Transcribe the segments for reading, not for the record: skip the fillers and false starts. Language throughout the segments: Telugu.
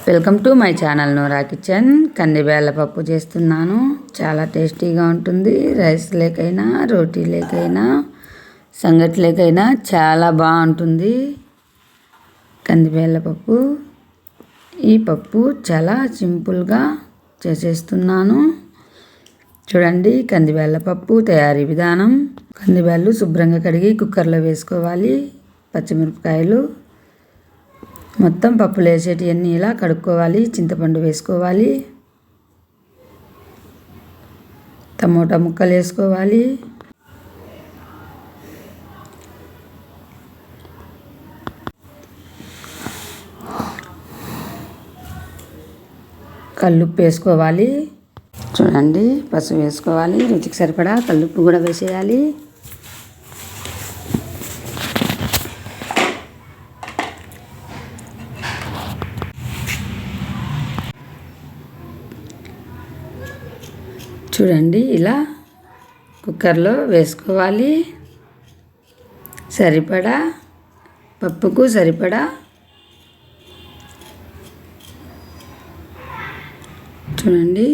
Welcome to my channel Nora kitchen. కందిబేళ్ళ పప్పు చేస్తున్నాను. చాలా టేస్టీగా ఉంటుంది. రైస్ లేకైనా, రోటీ లేకైనా, సంగటి లేకైనా చాలా బాగుంటుంది కందిబేళ్ళ పప్పు. ఈ పప్పు చాలా సింపుల్గా చేసేస్తున్నాను. చూడండి కందిబేళ్ళ పప్పు తయారీ విధానం. కందిబేళ్ళు శుభ్రంగా కడిగి కుక్కర్లో వేసుకోవాలి. పచ్చిమిరపకాయలు మొత్తం పప్పులు వేసేటివన్నీ ఇలా కడుక్కోవాలి. చింతపండు వేసుకోవాలి. టమోటా ముక్కలు వేసుకోవాలి. కల్లుప్పు వేసుకోవాలి. చూడండి పసుపు వేసుకోవాలి. రుచికి సరిపడా కల్లుప్పు కూడా వేసేయాలి. చూడండి ఇలా కుక్కర్లో వేసుకోవాలి. సరిపడా పప్పుకు సరిపడా చూడండి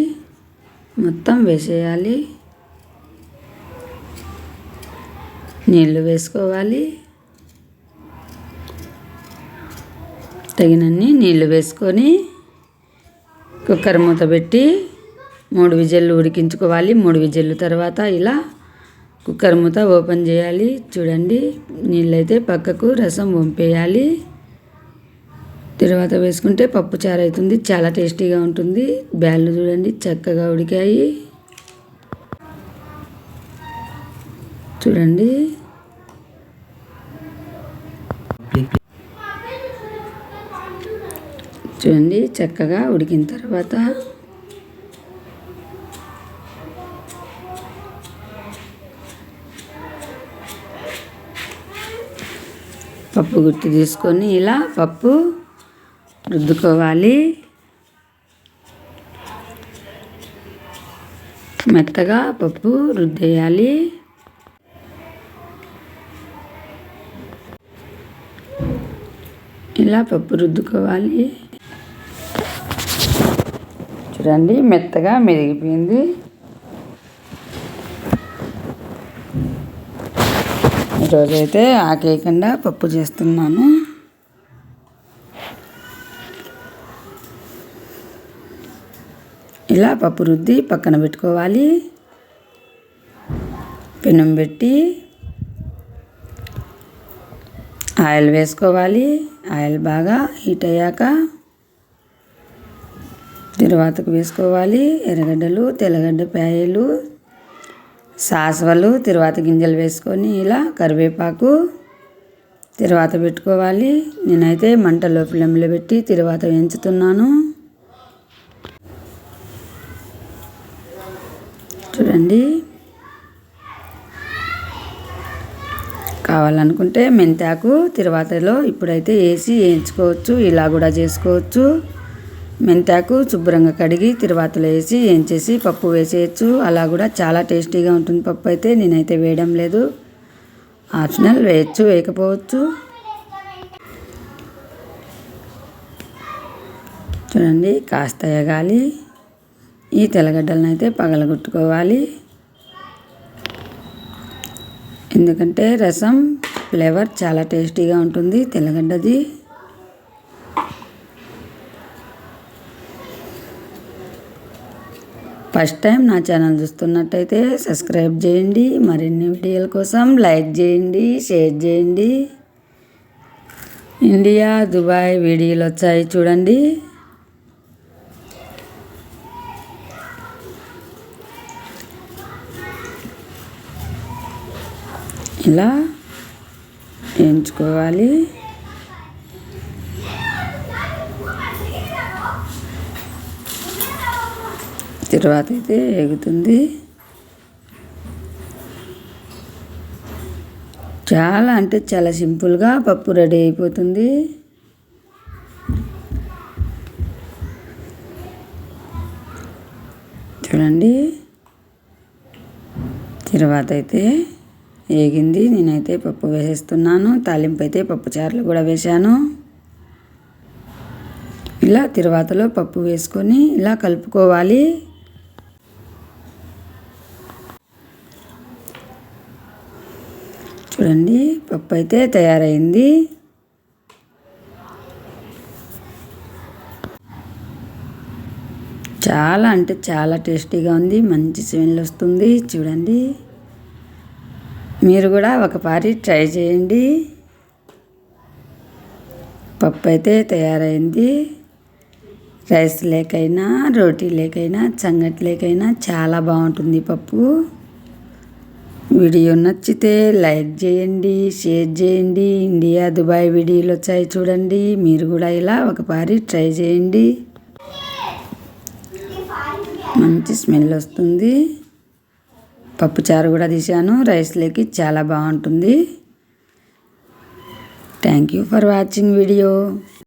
మొత్తం వేసేయాలి. నీళ్ళు వేసుకోవాలి. తగినన్ని నీళ్ళు వేసుకొని కుక్కర్ మూత పెట్టి 3 విజిల్లు ఉడికించుకోవాలి. 3 విజిల్లు తర్వాత ఇలా కుక్కర్ మూత ఓపెన్ చేయాలి. చూడండి నీళ్ళైతే పక్కకు రసం వంపేయాలి. తర్వాత వేసుకుంటే పప్పు చారు అవుతుంది. చాలా టేస్టీగా ఉంటుంది. బ్యాళ్ళు చూడండి చక్కగా ఉడికాయి. చూడండి చూడండి చక్కగా ఉడికిన తర్వాత పప్పు గుత్తి తీసుకొని ఇలా పప్పు రుద్దుకోవాలి. మెత్తగా పప్పు రుద్దేయాలి. ఇలా పప్పు రుద్దుకోవాలి. చూడండి మెత్తగా మెరిగిపోయింది. ఈరోజైతే ఆకేయకుండా పప్పు చేస్తున్నాను. ఇలా పప్పు రుద్ది పక్కన పెట్టుకోవాలి. పెనం పెట్టి ఆయిల్ వేసుకోవాలి. ఆయిల్ బాగా హీట్ అయ్యాక తిరువాతకు వేసుకోవాలి. ఎర్రగడ్డలు, తెల్లగడ్డ పాయలు, సాసవలు, తిరువాత గింజలు వేసుకొని ఇలా కరివేపాకు తిరువాత పెట్టుకోవాలి. నేనైతే మంటలో ఫ్లేమ్లో పెట్టి తిరువాత వేయించుతున్నాను. చూడండి కావాలనుకుంటే మెంతాకు తిరువాతలో ఇప్పుడైతే వేసి వేయించుకోవచ్చు. ఇలా కూడా చేసుకోవచ్చు. మెంతాకు శుభ్రంగా కడిగి తిరువాతలో వేసి వేయించేసి పప్పు వేసేయచ్చు. అలా కూడా చాలా టేస్టీగా ఉంటుంది పప్పు. అయితే నేనైతే వేయడం లేదు. ఆప్షనల్, వేయచ్చు వేయకపోవచ్చు. చూడండి కాస్త ఎగాలి. ఈ తెల్లగడ్డలను అయితే పగలగొట్టుకోవాలి. ఎందుకంటే రసం ఫ్లేవర్ చాలా టేస్టీగా ఉంటుంది తెల్లగడ్డది. ఫస్ట్ టైం నా ఛానల్ చూస్తున్నట్టయితే సబ్స్క్రైబ్ చేయండి. మరిన్ని వీడియోల కోసం లైక్ చేయండి, షేర్ చేయండి. ఇండియా, దుబాయ్ వీడియోలు వచ్చాయి చూడండి. ఇలా వేయించుకోవాలి. తర్వాత అయితే ఎగుతుంది. చాలా అంటే చాలా సింపుల్గా పప్పు రెడీ అయిపోతుంది. చూడండి తర్వాత అయితే ఏగింది. నేనైతే పప్పు వేసేస్తున్నాను. తాలింపు అయితే పప్పు చారులు కూడా వేశాను. ఇలా తిరువాతలో పప్పు వేసుకొని ఇలా కలుపుకోవాలి. చూడండి పప్పు అయితే తయారైంది. చాలా అంటే చాలా టేస్టీగా ఉంది. మంచి స్మెల్ వస్తుంది. చూడండి మీరు కూడా ఒకసారి ట్రై చేయండి. పప్పు అయితే తయారైంది. రైస్ లేకైనా రోటీ లేకైనా సంగటి లేకైనా చాలా బాగుంటుంది పప్పు. వీడియో నచ్చితే లైక్ చేయండి, షేర్ చేయండి. ఇండియా దుబాయ్ వీడియోలు వచ్చాయి చూడండి. మీరు కూడా ఇలా ఒకసారి ట్రై చేయండి. మంచి స్మెల్ వస్తుంది. పప్పుచారు కూడా తీసాను. రైస్లోకి చాలా బాగుంటుంది. Thank you for watching video.